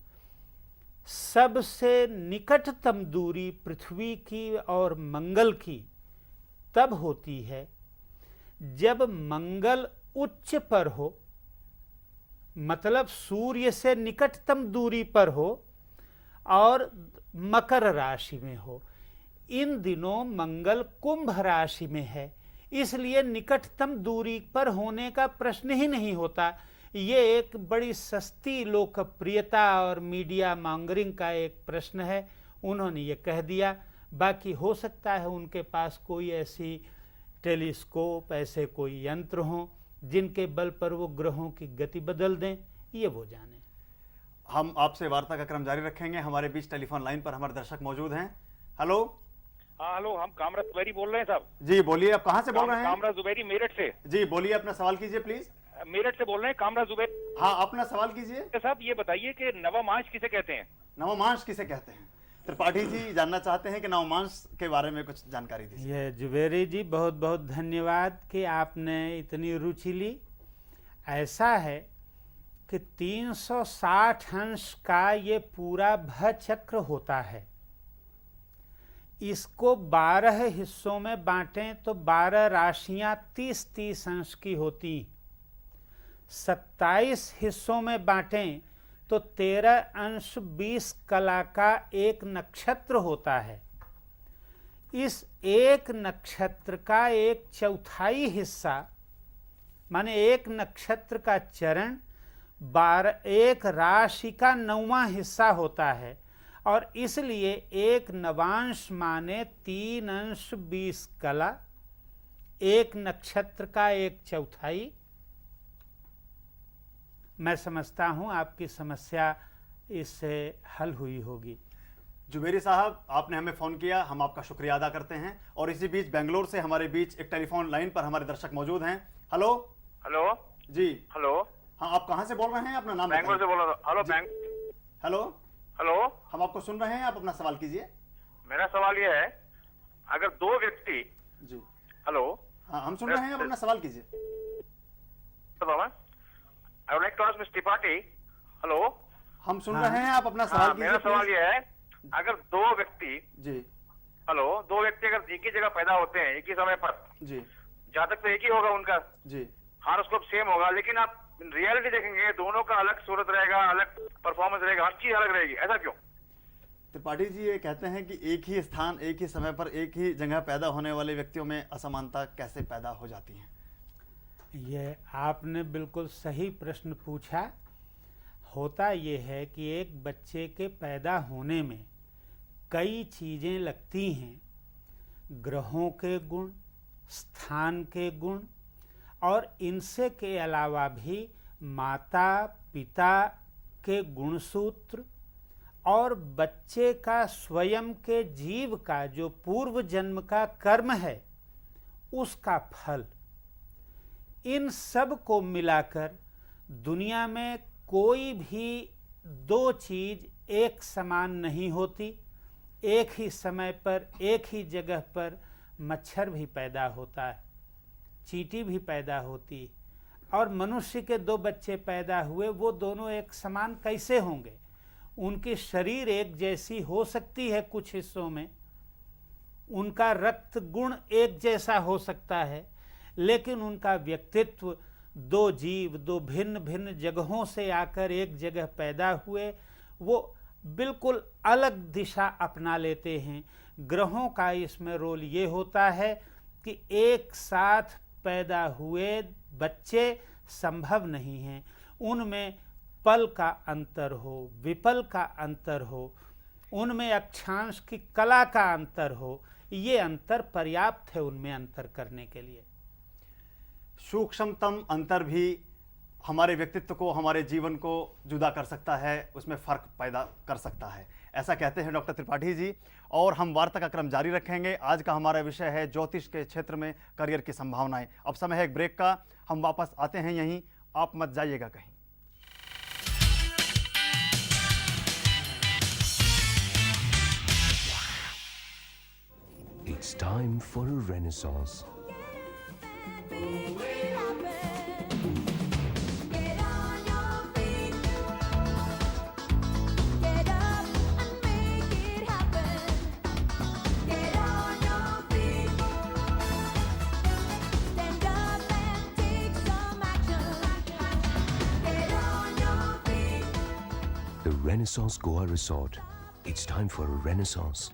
सबसे निकटतम दूरी पृथ्वी की और मंगल की तब होती है जब मंगल उच्च पर हो, मतलब सूर्य से निकटतम दूरी पर हो और मकर राशि में हो। इन दिनों मंगल कुंभ राशि में है, इसलिए निकटतम दूरी पर होने का प्रश्न ही नहीं होता। ये एक बड़ी सस्ती लोकप्रियता और मीडिया मॉन्गरिंग का एक प्रश्न है, उन्होंने ये कह दिया। बाकी हो सकता है उनके पास कोई ऐसी टेलीस्कोप, ऐसे कोई यंत्र हों जिनके बल पर वो ग्रहों की गति बदल दें, ये वो जाने। हम आपसे वार्ता का क्रम जारी रखेंगे। हमारे बीच टेलीफोन लाइन पर हमारे दर्शक मौजूद हैं। हेलो। हाँ हेलो, हम कामराज जुबैरी बोल रहे हैं साहब। जी बोलिए, आप कहाँ से बोल रहे हैं? कामराज जुबैरी, मेरठ से। जी बोलिए, अपना सवाल कीजिए प्लीज। मेरठ से बोल रहे हैं, कामराज जुबैरी। हाँ, अपना सवाल कीजिए। साहब ये बताइए कि नवमांश किसे कहते हैं? नवमांश किसे कहते हैं? त्रिपाठी जी जानना चाहते हैं कि नवमांश के बारे में कुछ जानकारी दीजिए। ये जुबैरी जी बहुत बहुत धन्यवाद कि आपने इतनी रुचि ली। ऐसा है कि 360 अंश का ये पूरा भचक्र होता है। इसको 12 हिस्सों में बांटें तो 12 राशियां 30-30 अंश की होती। 27 हिस्सों में बांटें तो 13 अंश 20 कला का एक नक्षत्र होता है। इस एक नक्षत्र का 1/4 हिस्सा, माने एक नक्षत्र का चरण 1 राशि का 9वां हिस्सा होता है और इसलिए एक नवांश माने 3 अंश 20 कला, एक नक्षत्र का 1/4। मैं समझता हूं आपकी समस्या इससे हल हुई होगी। जुबैरी साहब, आपने हमें फ़ोन किया, हम आपका शुक्रिया अदा करते हैं। और इसी बीच बेंगलोर से हमारे बीच एक टेलीफोन लाइन पर हमारे दर्शक मौजूद हैं। हेलो। हेलो जी। हेलो। हाँ, आप कहाँ से बोल रहे हैं? अपना नाम बेंगलोर से बोल रहा हूँ। हेलो हेलो हेलो, हम आपको सुन रहे हैं, आप अपना सवाल कीजिए। मेरा सवाल यह है, अगर दो व्यक्ति। जी। हेलो। हाँ, हम सुन रहे हैं, आप अपना सवाल कीजिए। I would like to ask Mr. Tripathi. Hello. हम सुन रहे हैं, आप अपना सवाल कीजिए। मेरा सवाल यह है, अगर दो व्यक्ति। जी। हेलो, दो व्यक्ति अगर एक ही जगह पैदा होते हैं एक ही समय पर। जी। जातक तो एक ही होगा उनका। जी। हॉरोस्कोप सेम होगा, लेकिन आप रियलिटी देखेंगे दोनों का अलग सूरत रहेगा, अलग परफॉर्मेंस रहेगा, हर चीज अलग रहेगी। ऐसा क्यों? त्रिपाठी जी ये कहते हैं कि एक ही स्थान, एक ही समय पर, एक ही जगह पैदा होने वाले व्यक्तियों में असमानता कैसे पैदा हो जाती है? ये आपने बिल्कुल सही प्रश्न पूछा। होता ये है कि एक बच्चे के पैदा होने में कई चीज़ें लगती हैं, ग्रहों के गुण, स्थान के गुण और इनसे के अलावा भी माता पिता के गुणसूत्र और बच्चे का स्वयं के जीव का जो पूर्व जन्म का कर्म है उसका फल, इन सब को मिलाकर दुनिया में कोई भी दो चीज एक समान नहीं होती। एक ही समय पर एक ही जगह पर मच्छर भी पैदा होता है, चींटी भी पैदा होती, और मनुष्य के दो बच्चे पैदा हुए, वो दोनों एक समान कैसे होंगे? उनकी शरीर एक जैसी हो सकती है कुछ हिस्सों में, उनका रक्त गुण एक जैसा हो सकता है, लेकिन उनका व्यक्तित्व, दो जीव दो भिन्न भिन्न जगहों से आकर एक जगह पैदा हुए, वो बिल्कुल अलग दिशा अपना लेते हैं। ग्रहों का इसमें रोल ये होता है कि एक साथ पैदा हुए बच्चे संभव नहीं हैं, उनमें पल का अंतर हो, विपल का अंतर हो, उनमें अक्षांश की कला का अंतर हो, ये अंतर पर्याप्त है उनमें अंतर करने के लिए। सूक्ष्मतम अंतर भी हमारे व्यक्तित्व को, हमारे जीवन को जुदा कर सकता है, उसमें फ़र्क पैदा कर सकता है, ऐसा कहते हैं डॉक्टर त्रिपाठी जी। और हम वार्ता का क्रम जारी रखेंगे। आज का हमारा विषय है ज्योतिष के क्षेत्र में करियर की संभावनाएं। अब समय है एक ब्रेक का, हम वापस आते हैं यहीं, आप मत जाइएगा कहीं। It's time for a renaissance. The Renaissance Goa Resort. It's time for a renaissance.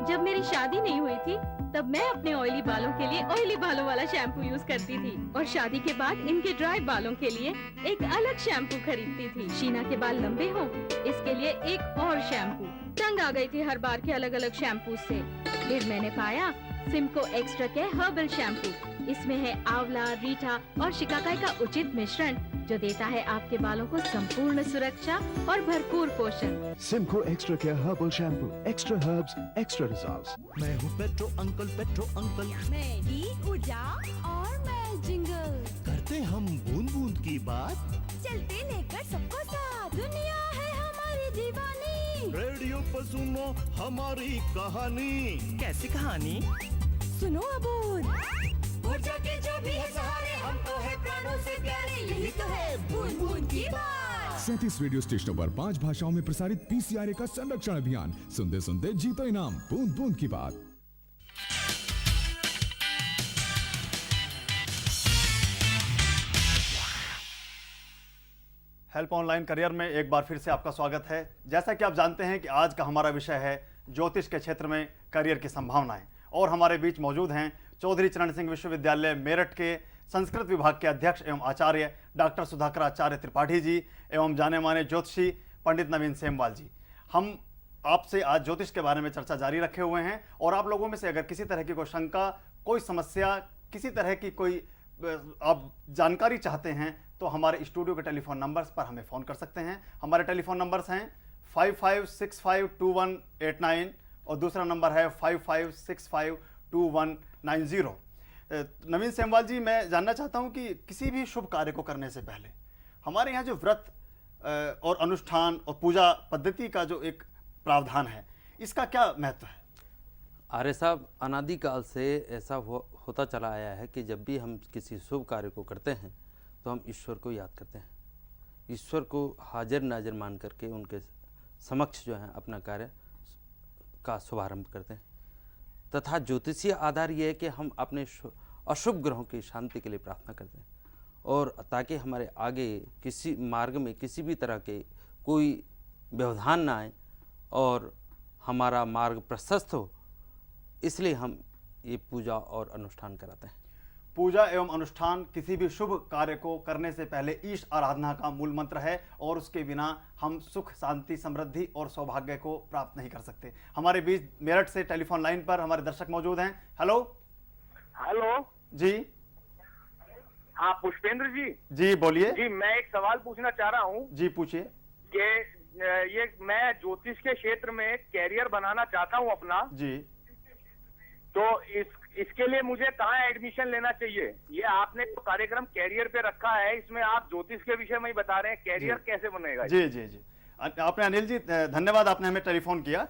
जब मेरी शादी नहीं हुई थी तब मैं अपने ऑयली बालों के लिए ऑयली बालों वाला शैम्पू यूज करती थी और शादी के बाद इनके ड्राई बालों के लिए एक अलग शैम्पू खरीदती थी। शीना के बाल लंबे हो इसके लिए एक और शैम्पू। तंग आ गई थी हर बार के अलग अलग शैम्पू से। फिर मैंने पाया सिम्को एक्स्ट्रा के हर्बल शैम्पू। इसमें है आंवला, रीठा और शिकाकाई का उचित मिश्रण जो देता है आपके बालों को संपूर्ण सुरक्षा और भरपूर पोषण। Simco extra care herbal shampoo, extra herbs, extra results. मैं हूँ पेट्रो अंकल। मैं डी ऊर्जा और मैं जिंगल। करते हम बूंद बूंद की बात, चलते लेकर सबको साथ। दुनिया है हमारी दीवानी। रेडियो पर सुनो हमारी कहानी। कैसी कहानी? सुनो अबूद। ऊर्जा के जो भी है सहारे, हम तो है प्राणों से प्यारे। यही तो है बूंद बूंद की बात। 37 रेडियो स्टेशनों पर 5 भाषाओं में प्रसारित पीसीआरए का संरक्षण अभियान। सुनते सुनते जीतो इनाम, बूंद बूंद की बात। हेल्प ऑनलाइन करियर में एक बार फिर से आपका स्वागत है। जैसा कि आप जानते हैं कि आज का हमारा विषय है ज्योतिष के क्षेत्र में करियर की संभावनाएं, और हमारे बीच मौजूद हैं चौधरी चरण सिंह विश्वविद्यालय मेरठ के संस्कृत विभाग के अध्यक्ष एवं आचार्य डॉक्टर सुधाकराचार्य त्रिपाठी जी एवं जाने माने ज्योतिषी पंडित नवीन सेमवाल जी। हम आपसे आज ज्योतिष के बारे में चर्चा जारी रखे हुए हैं, और आप लोगों में से अगर किसी तरह की कोई शंका, कोई समस्या, किसी तरह की कोई आप जानकारी चाहते हैं तो हमारे स्टूडियो के टेलीफोन नंबर्स पर हमें फ़ोन कर सकते हैं। हमारे टेलीफोन नंबर्स हैं 55652189 और दूसरा नंबर है 55652190। नवीन सेमवाल जी, मैं जानना चाहता हूं कि किसी भी शुभ कार्य को करने से पहले हमारे यहाँ जो व्रत और अनुष्ठान और पूजा पद्धति का जो एक प्रावधान है, इसका क्या महत्व है? आर्य साहब, अनादिकाल से ऐसा होता चला आया है कि जब भी हम किसी शुभ कार्य को करते हैं तो हम ईश्वर को याद करते हैं। ईश्वर को हाजिर नाजिर मान करके उनके समक्ष जो है अपना कार्य का शुभारंभ करते हैं। तथा ज्योतिषीय आधार ये है कि हम अपने अशुभ ग्रहों की शांति के लिए प्रार्थना करते हैं, और ताकि हमारे आगे किसी मार्ग में किसी भी तरह के कोई व्यवधान ना आए और हमारा मार्ग प्रशस्त हो, इसलिए हम ये पूजा और अनुष्ठान कराते हैं। पूजा एवं अनुष्ठान किसी भी शुभ कार्य को करने से पहले ईश आराधना का मूल मंत्र है, और उसके बिना हम सुख, शांति, समृद्धि और सौभाग्य को प्राप्त नहीं कर सकते। हमारे बीच मेरठ से टेलीफोन लाइन पर हमारे दर्शक मौजूद हैं। हेलो जी। हाँ, पुष्पेंद्र जी। जी बोलिए। जी, मैं एक सवाल पूछना चाह रहा हूँ जी, पूछिए। कि ये मैं ज्योतिष के क्षेत्र में कैरियर बनाना चाहता हूँ अपना जी, तो इसके लिए मुझे कहाँ एडमिशन लेना चाहिए? ये आपने तो कार्यक्रम कैरियर पे रखा है, इसमें आप ज्योतिष के विषय में ही बता रहे हैं, कैरियर कैसे बनेगा? जी जी जी, आपने अनिल जी धन्यवाद, आपने हमें टेलीफोन किया।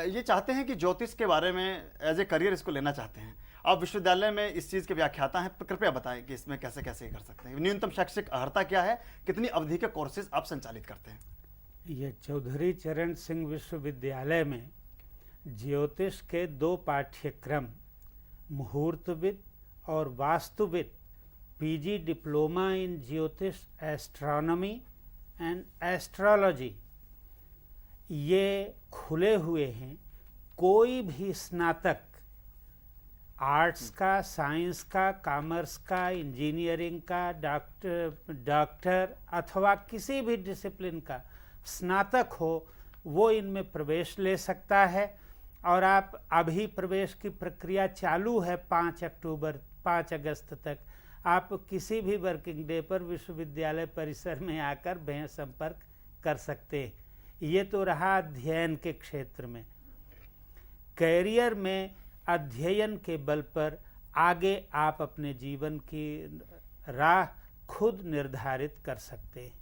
ये चाहते हैं कि ज्योतिष के बारे में एज ए करियर इसको लेना चाहते हैं। आप विश्वविद्यालय में इस चीज़ के व्याख्याता हैं, कृपया बताएं कि इसमें कैसे कैसे कर सकते हैं। न्यूनतम शैक्षिक अर्हता क्या है, कितनी अवधि के कोर्सेज आप संचालित करते हैं? ये चौधरी चरण सिंह विश्वविद्यालय में ज्योतिष के 2 पाठ्यक्रम मुहूर्तविद और वास्तुविद पीजी डिप्लोमा इन ज्योतिष एस्ट्रोनॉमी एंड एस्ट्रोलॉजी ये खुले हुए हैं। कोई भी स्नातक आर्ट्स का, साइंस का, कॉमर्स का, इंजीनियरिंग का, डॉक्टर अथवा किसी भी डिसिप्लिन का स्नातक हो वो इनमें प्रवेश ले सकता है। और आप अभी प्रवेश की प्रक्रिया चालू है 5 अगस्त तक। आप किसी भी वर्किंग डे पर विश्वविद्यालय परिसर में आकर भेंट संपर्क कर सकते हैं। ये तो रहा अध्ययन के क्षेत्र में। कैरियर में अध्ययन के बल पर आगे आप अपने जीवन की राह खुद निर्धारित कर सकते हैं।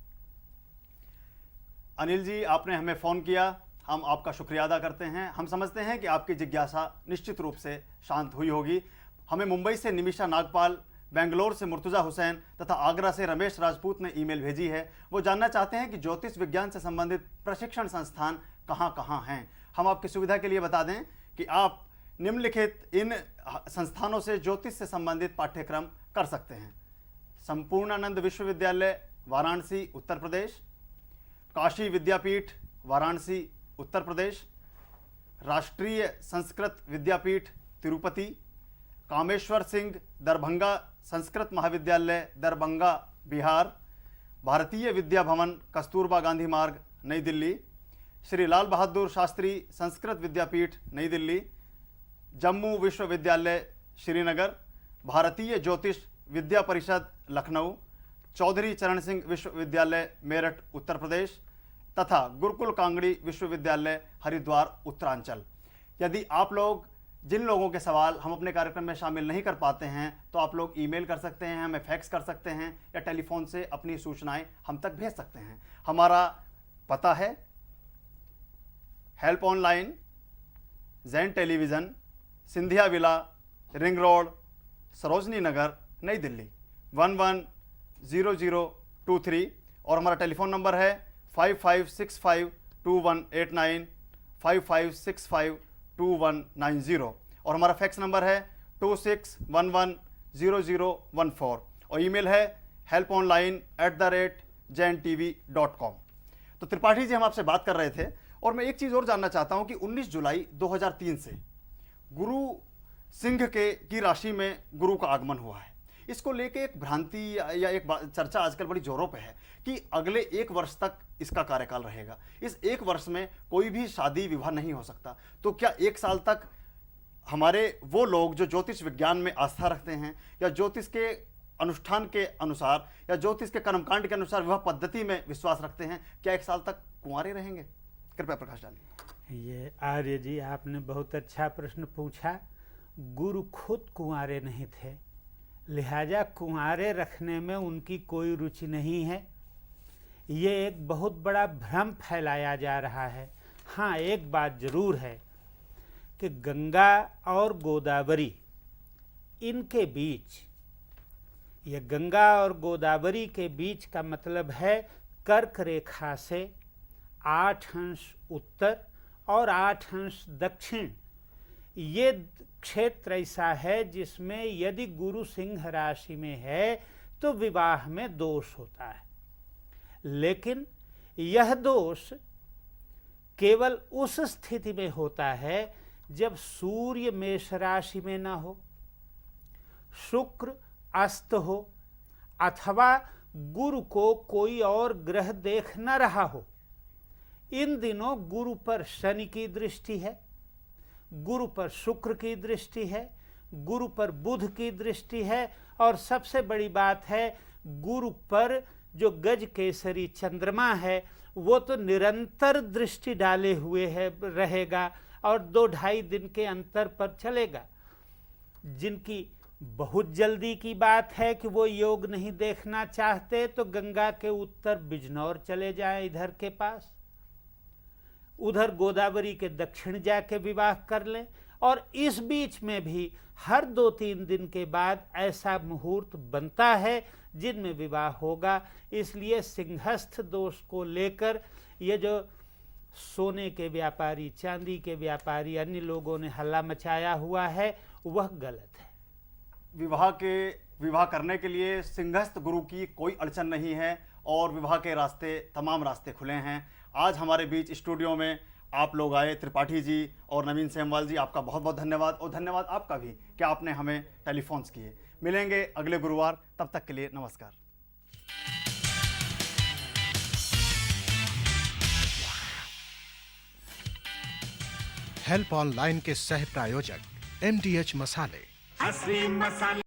अनिल जी, आपने हमें फ़ोन किया, हम आपका शुक्रिया अदा करते हैं। हम समझते हैं कि आपकी जिज्ञासा निश्चित रूप से शांत हुई होगी। हमें मुंबई से निमिषा नागपाल, बेंगलोर से मुर्तुजा हुसैन तथा आगरा से रमेश राजपूत ने ईमेल भेजी है। वो जानना चाहते हैं कि ज्योतिष विज्ञान से संबंधित प्रशिक्षण संस्थान कहाँ कहाँ हैं। हम आपकी सुविधा के लिए बता दें कि आप निम्नलिखित इन संस्थानों से ज्योतिष से संबंधित पाठ्यक्रम कर सकते हैं। संपूर्णानंद विश्वविद्यालय वाराणसी उत्तर प्रदेश, काशी विद्यापीठ वाराणसी उत्तर प्रदेश, राष्ट्रीय संस्कृत विद्यापीठ तिरुपति, कामेश्वर सिंह दरभंगा संस्कृत महाविद्यालय दरभंगा बिहार, भारतीय विद्या भवन कस्तूरबा गांधी मार्ग नई दिल्ली, श्री लाल बहादुर शास्त्री संस्कृत विद्यापीठ नई दिल्ली, जम्मू विश्वविद्यालय श्रीनगर, भारतीय ज्योतिष विद्या परिषद लखनऊ, चौधरी चरण सिंह विश्वविद्यालय मेरठ उत्तर प्रदेश तथा गुरुकुल कांगड़ी विश्वविद्यालय हरिद्वार उत्तरांचल। यदि आप लोग जिन लोगों के सवाल हम अपने कार्यक्रम में शामिल नहीं कर पाते हैं तो आप लोग ईमेल कर सकते हैं, हमें फैक्स कर सकते हैं या टेलीफोन से अपनी सूचनाएं हम तक भेज सकते हैं। हमारा पता है help online, Jain television, Scindia villa, ring road, Sarojini Nagar, नई दिल्ली 110023 और हमारा टेलीफोन नंबर है 55652189 55652190 और हमारा फैक्स नंबर है 26110014 और ईमेल है helponline@jaintv.com। तो त्रिपाठी जी, हम आपसे बात कर रहे थे और मैं एक चीज़ और जानना चाहता हूं कि 19 जुलाई 2003 से गुरु सिंह की राशि में गुरु का आगमन हुआ है। इसको लेके एक भ्रांति या एक चर्चा आजकल बड़ी जोरों पे है कि अगले 1 वर्ष तक इसका कार्यकाल रहेगा। इस 1 वर्ष में कोई भी शादी विवाह नहीं हो सकता। तो क्या 1 साल तक हमारे वो लोग जो ज्योतिष विज्ञान में आस्था रखते हैं या ज्योतिष के अनुष्ठान के अनुसार या ज्योतिष के कर्मकांड के अनुसार विवाह पद्धति में विश्वास रखते हैं, क्या 1 साल तक कुंवारे रहेंगे? कृपया प्रकाश डालिए। ये आर्य जी, आपने बहुत अच्छा प्रश्न पूछा। गुरु खुद कुंवारे नहीं थे, लिहाजा कुंवारे रखने में उनकी कोई रुचि नहीं है। ये एक बहुत बड़ा भ्रम फैलाया जा रहा है। हाँ, एक बात जरूर है कि गंगा और गोदावरी इनके बीच, ये गंगा और गोदावरी के बीच का मतलब है कर्क रेखा से 8 अंश उत्तर और 8 अंश दक्षिण। ये क्षेत्र ऐसा है जिसमें यदि गुरु सिंह राशि में है तो विवाह में दोष होता है, लेकिन यह दोष केवल उस स्थिति में होता है जब सूर्य मेष राशि में न हो, शुक्र अस्त हो अथवा गुरु को कोई और ग्रह देख न रहा हो। इन दिनों गुरु पर शनि की दृष्टि है, गुरु पर शुक्र की दृष्टि है, गुरु पर बुध की दृष्टि है और सबसे बड़ी बात है गुरु पर जो गज केसरी चंद्रमा है वो तो निरंतर दृष्टि डाले हुए है रहेगा और 2-2.5 दिन के अंतर पर चलेगा। जिनकी बहुत जल्दी की बात है कि वो योग नहीं देखना चाहते तो गंगा के उत्तर बिजनौर चले जाएं, इधर के पास, उधर गोदावरी के दक्षिण जाके विवाह कर लें। और इस बीच में भी हर 2-3 दिन के बाद ऐसा मुहूर्त बनता है जिनमें विवाह होगा। इसलिए सिंहस्थ दोष को लेकर ये जो सोने के व्यापारी, चांदी के व्यापारी, अन्य लोगों ने हल्ला मचाया हुआ है, वह गलत है। विवाह करने के लिए सिंहस्थ गुरु की कोई अड़चन नहीं है और विवाह के रास्ते, तमाम रास्ते खुले हैं। आज हमारे बीच स्टूडियो में आप लोग आए, त्रिपाठी जी और नवीन सेमवाल जी, आपका बहुत बहुत धन्यवाद। और धन्यवाद आपका भी कि आपने हमें टेलीफोन्स किए। मिलेंगे अगले गुरुवार, तब तक के लिए नमस्कार। हेल्प ऑनलाइन के सह प्रायोजक MDH मसाले। असली मसाले।